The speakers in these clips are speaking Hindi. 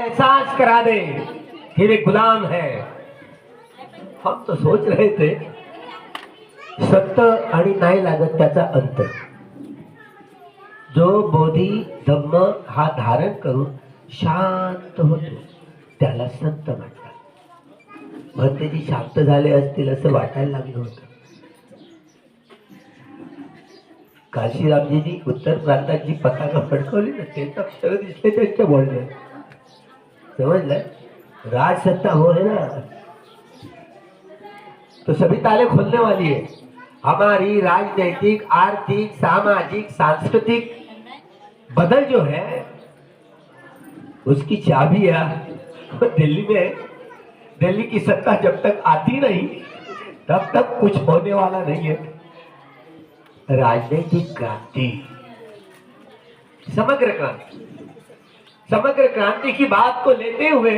एहसास करा दे कि वे गुलाम है। हम तो सोच रहे थे सत्य आणि नाही लागत त्याचा अंतर। जो बोधी धम्म हा धारण करून शांत होतो त्याला संत म्हणतात। भंतेजी शांत झाले असतील असं वाटायला लागलं होतं। काशीरामजींनी उत्तर प्रांताची पताका फडकवली ना, ते अक्षर दिसले त्यांच्या बोलण्यात। समजलं? राजसत्ता वो है ना, तो सभी ताले खोलने वाली है। हमारी राजनीतिक, आर्थिक, सामाजिक, सांस्कृतिक बदल जो है उसकी चाबियां दिल्ली में है। दिल्ली की सत्ता जब तक आती नहीं तब तक कुछ होने वाला नहीं है। राजनीतिक क्रांति, समग्र क्रांति, समग्र क्रांति की बात को लेते हुए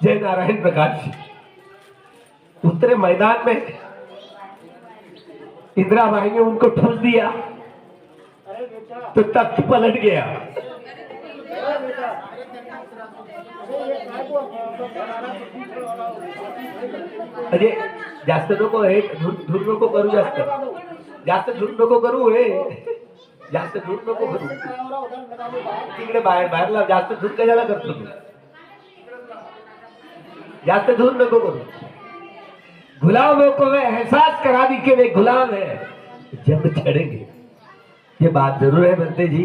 जय नारायण प्रकाश उतरे मैदान में। इंदिराबाई ने उनको ठूस दिया तो तख्त पलट गया। अरे जास्त नको हे धूर नको करू, जास्त धूर नको करू, हे जास्त धूर नको करू। तिकडे बाहेरला जास्त धूर कशाला करतो तू? जास्त धूर नको करू। गुलामों को वे एहसास करा दी कि वे गुलाम है जब चढ़ेंगे। ये बात जरूर है बंते जी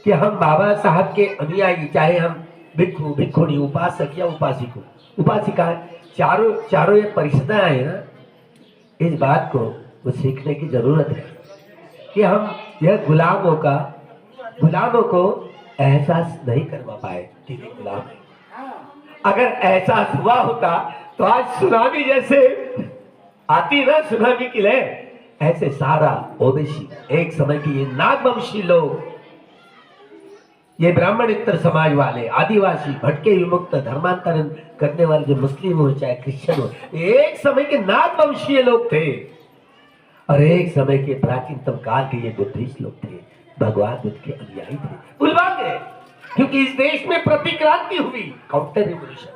कि हम बाबा साहब के अनुयायी, चाहे हम भिक्षु, भिक्षुणी, उपासक या उपासिक उपासिका, चारों ये परिषदें है ना, इस बात को वो सीखने की जरूरत है कि हम यह गुलामों को एहसास नहीं करवा पाए कि वे गुलाम है। अगर एहसास हुआ होता तो आज सुनामी जैसे आती ना, सुनामी की लहर, ऐसे सारा ओबीसी, एक समय की ये नागवंशी लोग, ये ब्राह्मणेतर समाज वाले, आदिवासी, भटके विमुक्त, धर्मांतरण करने वाले जो मुस्लिम हो चाहे क्रिश्चियन हो, एक समय के नागवंशीय लोग थे और एक समय के प्राचीनतम काल के ये बुद्धिस्ट लोग थे, भगवान बुद्ध के अनुयायी थे। बुलवान गए क्योंकि इस देश में प्रतिक्रांति हुई, काउंटर रिवोल्यूशन।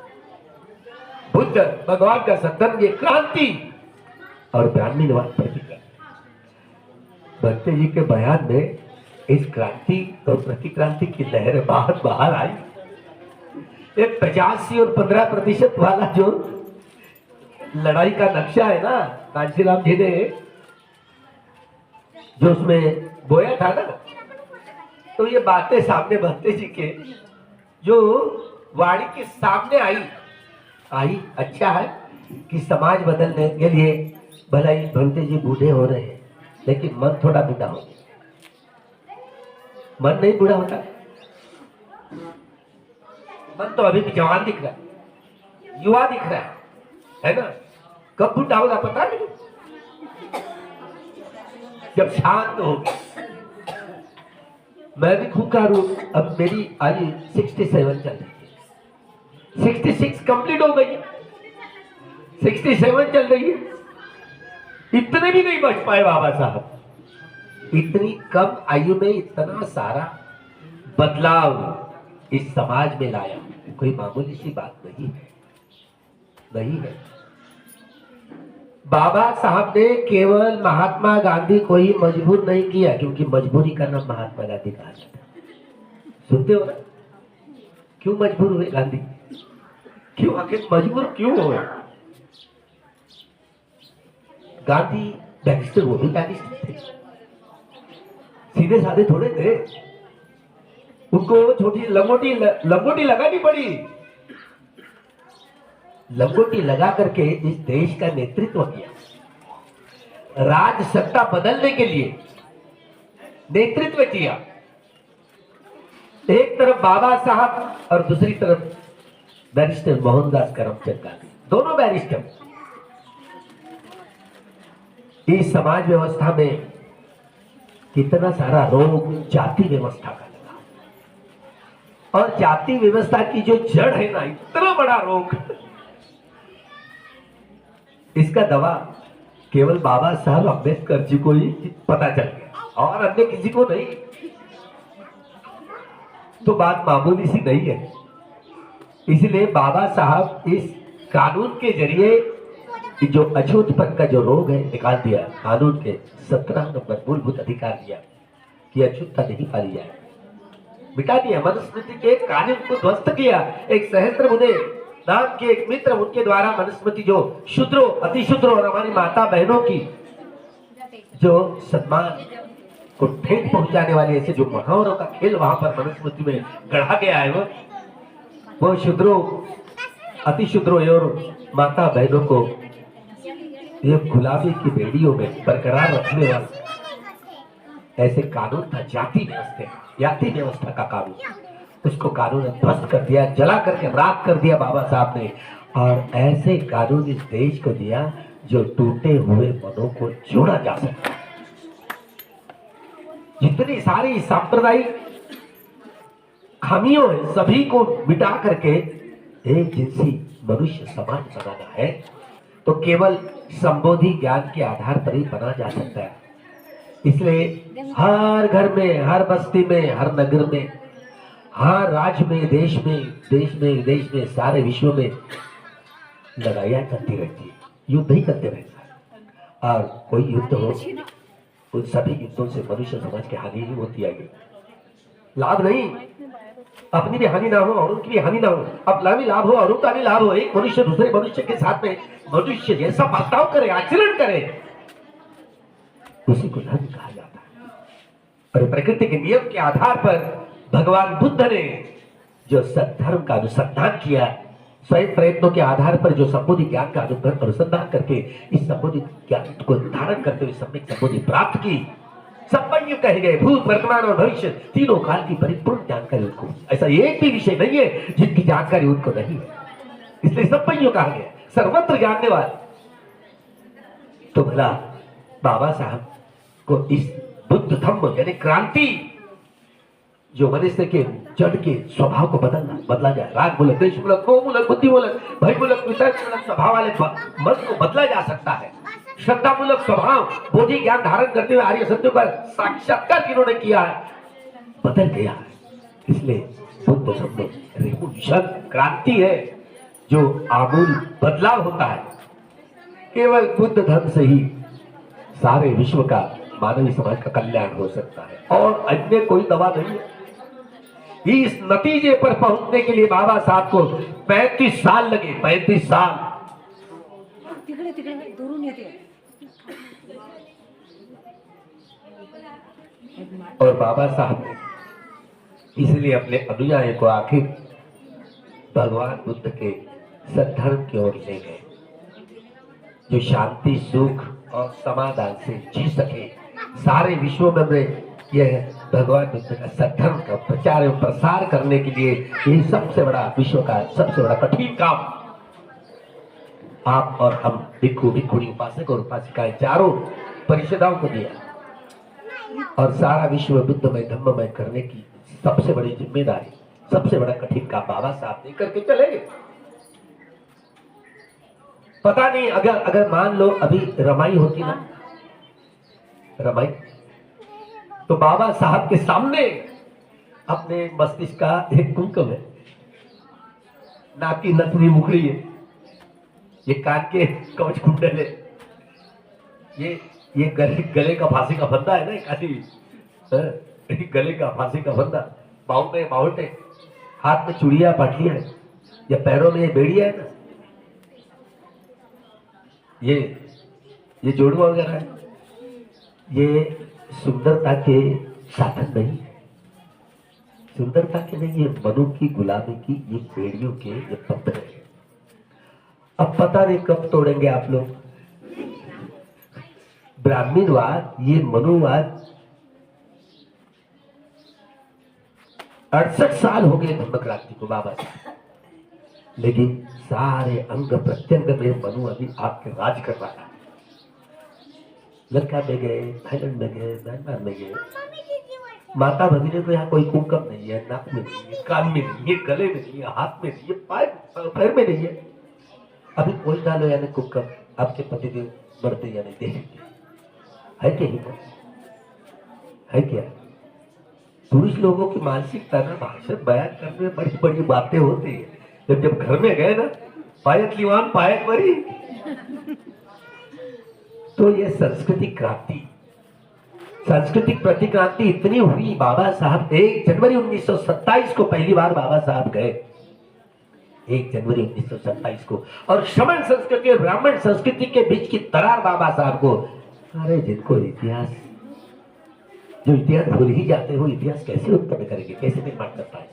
बुद्ध भगवान का सत्संग, ये क्रांति और ब्राह्मणवाद प्रतिक्रांति। भक्ति जी के बयान में इस क्रांति और प्रतिक्रांति की लहर बाहर आई। एक 85 और 15% वाला जो लड़ाई का नक्शा है ना, कांशीराम जी ने जो उसमें बोया था ना, तो ये बातें सामने भक्ति जी के जो वाणी के सामने आई। अच्छा है कि समाज बदलने के लिए भला ही भक्ति जी बूढ़े हो रहे हैं, लेकिन मन थोड़ा बूढ़ा हो गया। मन नहीं बूढ़ा होता, मन तो अभी भी जवान दिख रहा है, युवा दिख रहा है ना। कब बूढ़ा होगा पता नहीं, जब शांत हो गया। मैं भी खूंखार हूं, अब मेरी आयु 67 चल रही है, 66 कंप्लीट हो गई, 67 चल रही है। इतने भी नहीं बच पाए बाबा साहब। इतनी कम आयु में इतना सारा बदलाव इस समाज में लाया, कोई मामूली सी बात नहीं है। बाबा साहब ने केवल महात्मा गांधी को ही मजबूर नहीं किया, क्योंकि मजबूरी का नाम महात्मा गांधी कहा जाता है। सुनते हो ना, क्यों मजबूर हुए गांधी? क्यों आखिर मजबूर क्यों हुए? गांधी बैरिस्टर, वो भी बैरिस्टर थे, सीधे साधे थोड़े थे। उनको छोटी लंगोटी लगानी पड़ी। लंगोटी लगा करके इस देश का नेतृत्व किया, राज सत्ता बदलने के लिए नेतृत्व किया। एक तरफ बाबा साहब और दूसरी तरफ बैरिस्टर मोहनदास करमचंद गांधी, दोनों बैरिस्टर। इस समाज व्यवस्था में कितना सारा रोग जाति व्यवस्था का लगा, और जाति व्यवस्था की जो जड़ है ना, इतना बड़ा रोग, इसका दवा केवल बाबा साहब अम्बेडकर जी को ही पता चल गया और अन्य किसी को नहीं। तो बात मामूली सी नहीं है। इसलिए बाबा साहब इस कानून के जरिए जो अछूतपन का जो रोग है निकाल दिया। कानून के 17 नंबर मूलभूत अधिकार दिया कि अछूतता नहीं पाली जाए, मिटा दिया। मनुस्मृति के कानून को ध्वस्त किया। एक सहस्त्रबुद्धे नाम के एक मित्र, उनके द्वारा मनुस्मृति जो शूद्रों, अति शूद्रों और हमारी माता बहनों की जो सम्मान को ठेठ पहुंचाने वाले ऐसे जो मुहावरों का खेल वहां पर मनुस्मृति में गढ़ा गया है, वो शूद्रों, अति शूद्रों और माता बहनों को ये गुलामी की बेड़ियों में बरकरार रखने वाला ऐसे कानून था। जाति व्यवस्था का कानून, उसको कानून ने ध्वस्त कर दिया, जला करके राख कर दिया बाबा साहब ने। और ऐसे कानून इस देश को दिया जो टूटे हुए मनों को जोड़ा जा सकता है। जितनी सारी सांप्रदायिक खामियों है सभी को मिटा करके एक जिनसी मनुष्य समाज बनाना है तो केवल संबोधि ज्ञान के आधार पर ही बना जा सकता है। इसलिए हर घर में, हर बस्ती में, हर नगर में, हर राज्य में, देश में, विदेश में, सारे विश्व में लड़ाइयां चलती रहती है, युद्ध ही करते रहता है। और कोई युद्ध हो, उन सभी युद्धों से मनुष्य समाज की हानि ही होती आएगी, लाभ नहीं। अपनी भी हानि ना हो और उनकी भी हानि ना हो, अपना भी लाभ हो और उनका भी लाभ हो। एक मनुष्य दूसरे मनुष्य के साथ में मनुष्य जैसा बर्ताव करे, आचरण करे, उसी को धर्म कहा जाता है। और प्रकृति के नियम के आधार पर भगवान बुद्ध ने जो सद्धर्म का अनुसंधान किया, स्वयं प्रयत्नों के आधार पर जो संबोधि ज्ञान का अनुसंधान करके इस संबोधि ज्ञान को धारण करते हुए सम्यक संबोधि प्राप्त की। संपन्न कहे गए भूत, वर्तमान और भविष्य तीनों काल की परिपूर्ण जानकारी उनको, ऐसा एक भी विषय नहीं है जिनकी जानकारी उनको नहीं है, इसलिए संपन्न कहा गया, सर्वत्र जानने वाले। तो भला बाबा साहब को इस बुद्ध धम्म यानी क्रांति जो मनुष्य के जड़ के स्वभाव को बदला जाए, राग मूलक, देश मूलक, मोह मूलक, बुद्धि मूलक, भय मूलक, वितर्क मूलक स्वभाव वाले मन को बदला जा सकता है। श्रद्धा मूलक स्वभाव बोधि ज्ञान धारण करते हुए आर्य सत्यों का साक्षात्कार जिन्होंने किया है, बदल गया है। इसलिए बुद्ध धम्म रिवोल्यूशन क्रांति है जो आमूल बदलाव होता है। केवल बुद्ध धर्म से ही सारे विश्व का, मानवीय समाज का कल्याण हो सकता है और अन्य कोई दवा नहीं है। इस नतीजे पर पहुंचने के लिए बाबा साहब को 35 साल लगे, 35 साल। और बाबा साहब ने इसलिए अपने अनुयायी को आखिर भगवान बुद्ध के सद्धर्म की ओर ले गए, जो शांति, सुख और समाधान से जी सके। सारे विश्व में यह भगवान बुद्ध का सद्धर्म का प्रचार एवं प्रसार करने के लिए यही सबसे बड़ा, विश्व का सबसे बड़ा कठिन काम आप और हम भिक्षु, भिक्षुणी, उपासक और उपासिकाएं चारों परिषदाओं को दिया। और सारा विश्व बुद्धमय धम्ममय करने की सबसे बड़ी जिम्मेदारी, सबसे बड़ा कठिन काम बाबा साहब ने करके चले गए। पता नहीं अगर मान लो अभी रमाई होती ना, रमाई, तो बाबा साहब के सामने अपने मस्तिष्क का एक कुंकुम है, नाक की नथनी मुखड़ी है, ये कान के कवच कुंडल है, ये गले का फांसी का फंदा है ना, गले का फांसी का फंदा, बाहों में बावटे, हाथ में चूड़िया पाटियां है, या पैरों में ये बेड़िया है ना, ये जोड़वा वगैरह है। ये सुंदरता के साधन नहीं है, सुंदरता के नहीं, ये मनु की गुलामी की, ये बेड़ियों के ये पत्थर है। अब पता नहीं कब तोड़ेंगे आप लोग। ब्राह्मणवाद, ये मनुवाद 68 साल हो गए धम्म क्रांति को बाबा साहब, लेकिन सारे अंग प्रत्यंग में मनु अभी आपके राज कर रहा है। लंका में गए, थाईलैंड में गए, म्यांमार में गए, माता भगिनी को यहाँ कोई कुंकम नहीं है, नाक में नहीं है, कान में नहीं है, गले में नहीं है, हाथ में नहीं है, पैर में नहीं है। अभी कोई डालो यानी कुंकम, आपके पतिदेव मरते या नहीं देखेंगे, है क्या हिम्मत, है क्या? पुरुष लोगों की मानसिकता ना भाषण बयान करने में बड़ी बड़ी बातें होती है। जब घर में गए ना, पायत लीवान पायत मरी। तो ये सांस्कृतिक क्रांति, सांस्कृतिक प्रतिक्रांति इतनी हुई। बाबा साहब 1 जनवरी 1927 को पहली बार बाबा साहब गए, 1 जनवरी 1927 को। और श्रमण संस्कृति और ब्राह्मण संस्कृति के बीच की दरार बाबा साहब को, अरे जिनको इतिहास, जो इतिहास भूल ही जाते हो, इतिहास कैसे उत्पन्न करेंगे, कैसे निर्माण कर पाए।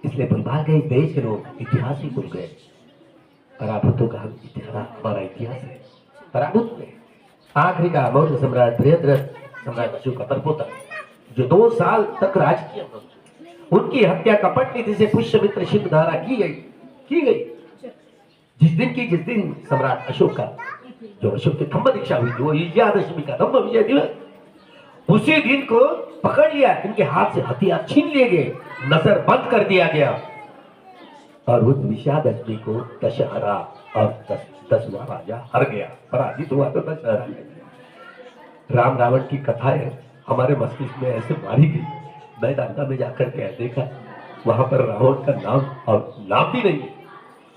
इसलिए भुलभा गए देश के लोग, इतिहास ही भूल गए। पराभूतों का इतिहास, हमारा इतिहास है। पराभूत में आखिरी का मौर्य सम्राट बृहद्रथ सम्राट अशोक का परपोता, जो 2 साल तक राज किया, उनकी हत्या कपट नीति से पुष्यमित्र शिव द्वारा की गई। जिस दिन सम्राट अशोक का, जो अशोक की धम्म दीक्षा हुई थी, वो विजयादशमी का धम्म विजय दिवस, उसी दिन को पकड़ लिया, इनके हाथ से हथियार छीन लिए गए, नजर बंद कर दिया गया। और उस विजयादशमी को दशहरा, और 10वां राजा हर गया, पराजित हुआ तो दशहरा। राम रावण की कथाएं हमारे मस्तिष्क में ऐसे मारी गई। मैं दादा में जाकर के देखा, वहां पर रावण का नाम और नाम भी नहीं है,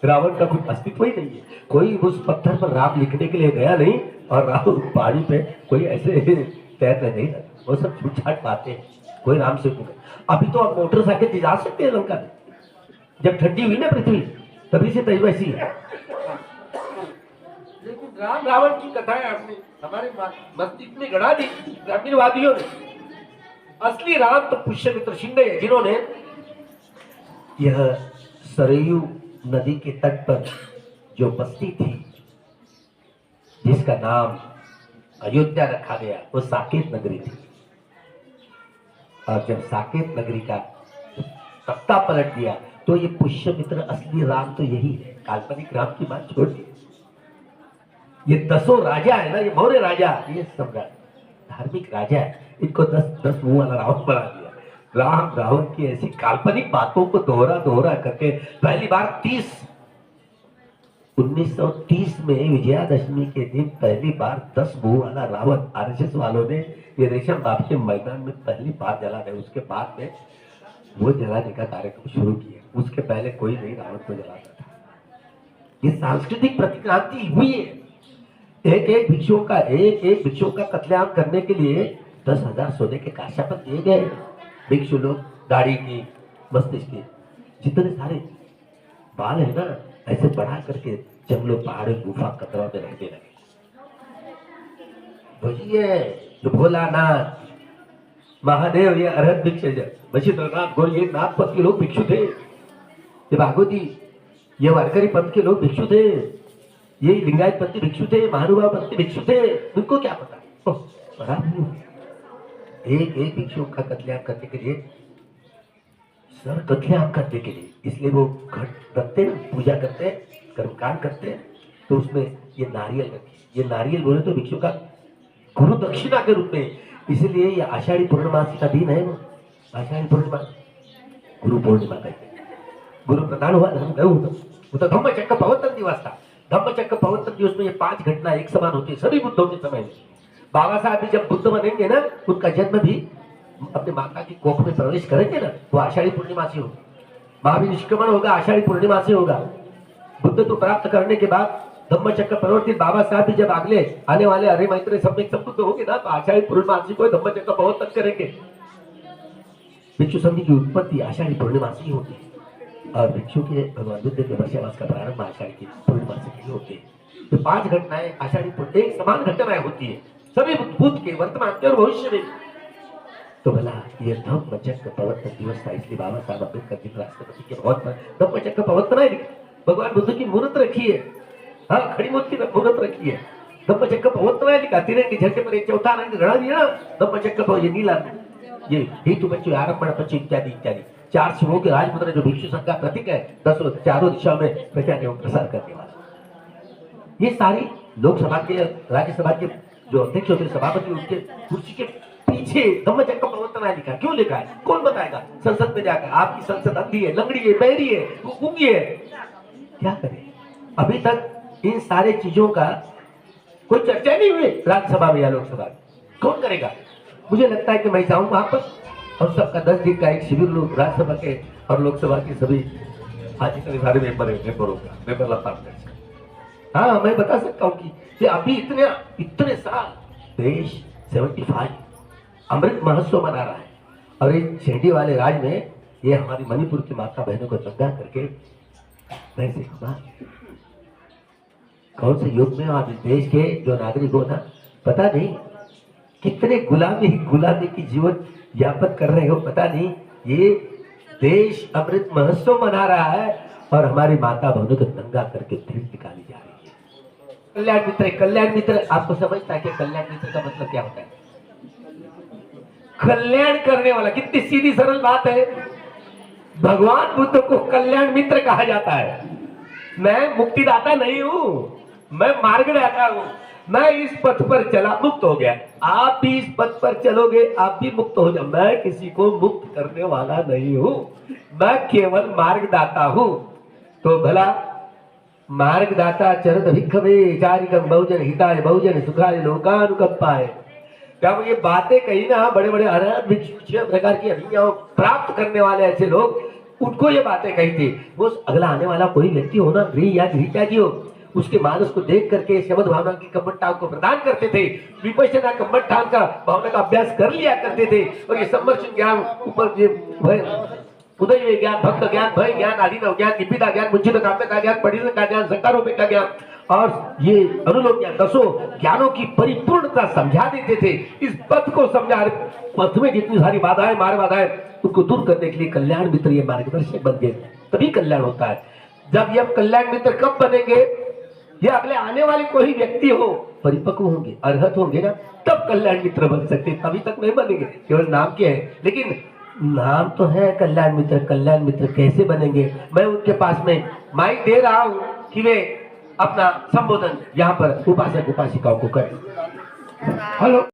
रावण का कोई अस्तित्व ही नहीं है। कोई उस पत्थर पर राम लिखने के लिए गया नहीं, और राम पहाड़ी पे कोई ऐसे तैरने नहीं लगा। वो सब छूट-छाट बातें हैं, कोई राम से नहीं। अभी तो आप मोटरसाइकिल से जा सकते हैं लंका में, जब ठंडी हुई ना पृथ्वी, तभी से तय वैसी है। लेकिन राम रावण की कथाएं आपने हमारे मस्तिष्क में गड़ा दी ग्रामीणवादियों ने। असली राम तो पुष्यमित्र शिंदे है, जिन्होंने यह सरयू नदी के तट पर जो बस्ती थी, जिसका नाम अयोध्या रखा गया, वो साकेत नगरी थी। और जब साकेत नगरी का तख्ता पलट दिया, तो ये पुष्यमित्र असली राम तो यही है। काल्पनिक राम की बात छोड़ दी। ये 10 राजा है ना, ये मौर्य राजा, ये सम्राट धार्मिक राजा है, इनको 10 मुंह वाला रावण बना दिया। राम रावण की ऐसी काल्पनिक बातों को दोहरा करके पहली बार 1930 में विजयादशमी के दिन पहली बार 10 मुंह वाला रावण आरएसएस वालों ने ये रेशम बाग के मैदान में पहली बार जला है। उसके बाद में वो जलाने का कार्यक्रम शुरू किया। उसके पहले कोई नहीं रावण को जलाता था। ये सांस्कृतिक प्रतिक्रांति हुई है। एक भिक्षुओं का कत्लेआम करने के लिए 10,000 सोने के काशापन दिए गए। भिक्षु लोग दाढ़ी की, मस्तिष्क की, जितने सारे बाल है ना, ऐसे बढ़ा करके जंगलों, पहाड़ों, गुफा, कतरों में रहने लगे। भजिए जो भोलानाथ, महादेव, ये अरहत भिक्षुक, मशीधरनाथ, गोल, ये नाथ पंथ के लोग भिक्षु थे। ये भागवती, ये वारकरी पंथ के लोग भिक्षु थे। ये लिंगायत पंथी भिक्षु थे, महानुभाव पंथी भिक्षु थे। उनको क्या पता? एक भिक्षु का कत्लेआम करने के लिए, सर कत्लेआम करने के लिए, इसलिए वो घट रखते हैं, पूजा करते हैं, कर्मकांड करते हैं, तो उसमें ये नारियल रखी। ये नारियल बोले तो भिक्षु का गुरु दक्षिणा के रूप में, इसलिए ये आषाढ़ी पूर्णिमासी का दिन है। वो आषाढ़ी पूर्णिमा गुरु पूर्णिमा कहते हैं। गुरु प्रदान हुआ धर्म गए, वो तो धम्मचक्र प्रवर्तन दिवस था। धम्मचक्र प्रवर्तन दिवस में ये 5 घटना एक समान होती है सभी बुद्धों के समय में। बाबा साहब भी जब बुद्ध बनेंगे ना, उनका जन्म भी अपने माता की कोख में प्रवेश करेंगे ना, तो आषाढ़ी पूर्णिमा से होगा। महावीर निष्क्रमण होगा, आषाढ़ी पूर्णिमा से होगा। बुद्ध तो प्राप्त करने के बाद धम्मचक्र प्रवर्तित बाबा साहब भी जब अगले आने वाले अरे मैत्रेय सब बुद्ध होंगे ना, तो आषाढ़ी पूर्णिमा से कोई धम्मचक्र प्रवर्तन करेंगे। भिक्षु संधि की उत्पत्ति आषाढ़ी पूर्णिमा से ही होती है, और भिक्षु के भगवान बुद्ध के वर्षावास का प्रारंभ आषाढ़ी की पूर्णिमा से होते हैं। तो 5 घटनाएं आषाढ़ी पूर्णिमा, एक समान घटनाएं होती है सभी भूत के, वर्तमान के और भविष्य में। तो भला ये धम्मचक्र प्रवर्तन दिवस था, इसलिए बाबा साहब अम्बेडकर जी राष्ट्रपति के बहुत धम्मचक्र प्रवर्तन है। भगवान बुद्ध की मूर्त रखी है, हाँ, खड़ी मूर्ति की मूर्त रखी है, धम्मचक्र प्रवर्तन है लिखा। तिरंगे झंडे पर एक चौथा रंग गढ़ा दिया, धम्मचक्र, ये नीला, ये हेतु बच्चों, आरंभ बच्चे, इत्यादि इत्यादि। 4 शिवों के राजमुद्रा जो भिक्षु संघ का प्रतीक है, 10 चारों दिशा में प्रचार एवं प्रसार करने वाला। ये सारी लोकसभा के, राज्यसभा के जो अध्यक्ष होते, सभापति, उनके कुर्सी के पीछे धम्मचक्र प्रवर्तन है लिखा। क्यों लिखा है? कौन बताएगा? संसद में जाकर। आपकी संसद अंधी है, लंगड़ी है, बहरी है, गूंगी है, क्या करें? अभी तक इन सारे चीजों का कोई चर्चा नहीं हुई राज्यसभा में या लोकसभा में। कौन करेगा? मुझे लगता है कि मैं जाऊं वहां पर, और सबका 10 दिन का एक शिविर लोग राज्यसभा के और लोकसभा के सभी आज इतने सारे मेंबरों का मेंबर पार्टनर। हाँ मैं बता सकता हूँ कि अभी इतने साल देश 75 अमृत महोत्सव मना रहा है और इस शेडी वाले राज में ये हमारी मणिपुर की माता बहनों को दंगा करके वैसे कौन से युग में आप इस देश के जो नागरिक हो ना, पता नहीं कितने गुलामी की जीवन यापन कर रहे हो, पता नहीं। ये देश अमृत महोत्सव मना रहा है और हमारी माता बहनों को दंगा करके भीड़ निकाली जा रही है। कल्याण मित्र आपको समझता है कि कल्याण मित्र का मतलब क्या होता है? कल्याण करने वाला। कितनी सीधी सरल बात है। भगवान बुद्ध को कल्याण मित्र कहा जाता है। मैं मुक्तिदाता नहीं हूं, मैं मार्गदाता हूं। मैं इस पथ पर चला, मुक्त हो गया। आप भी इस पथ पर चलोगे, आप भी मुक्त हो जाओ। मैं किसी को मुक्त करने वाला नहीं हूं, मैं केवल मार्गदाता हूं। तो भला मार्गदाता चरत भिक्षवे चारिकम बहुजन हिताय बहुजन सुखाय लोकानुकंपाय। जब ये बातें कही ना, बड़े बड़े अरहत भिक्षु प्रकार की अभिज्ञाओं प्राप्त करने वाले ऐसे लोग, उनको ये बातें कही थी। वो अगला आने वाला कोई व्यक्ति हो ना, गृह या गृहिका जी हो, उसके मानस को देख करके शब्द भावना की कम्मठता को प्रदान करते थे। विपश्यना कम्मठता का भावना का अभ्यास कर लिया करते थे। और ये सम्मर्शन ज्ञान ऊपर उदय ज्ञान, भक्त ज्ञान, भय ज्ञान, आदिनव ज्ञान, निपिता ज्ञान, मुंचित काव्य का ज्ञान, परिणत का ज्ञान, संकारोपे का ज्ञान और ये अनुलोम ज्ञान, 10 ज्ञानों की परिपूर्णता समझा देते थे। इस पथ को समझा, पथ में जितनी सारी बाधाएं मार्ग बाधाएं उनको दूर करने के लिए कल्याण मित्र ये मार्गदर्शक बन गए। तभी कल्याण होता है। जब ये कल्याण मित्र कब बनेंगे? ये अगले आने वाले कोई व्यक्ति हो, परिपक्व होंगे, अर्हत होंगे ना, तब कल्याण मित्र बन सकते। तभी तक नहीं बनेंगे, केवल नाम के है। लेकिन नाम तो है कल्याण मित्र। कल्याण मित्र कैसे बनेंगे? मैं उनके पास में माइक दे रहा हूं कि वे अपना संबोधन यहाँ पर उपासक उपासिकाओं को करें। हेलो।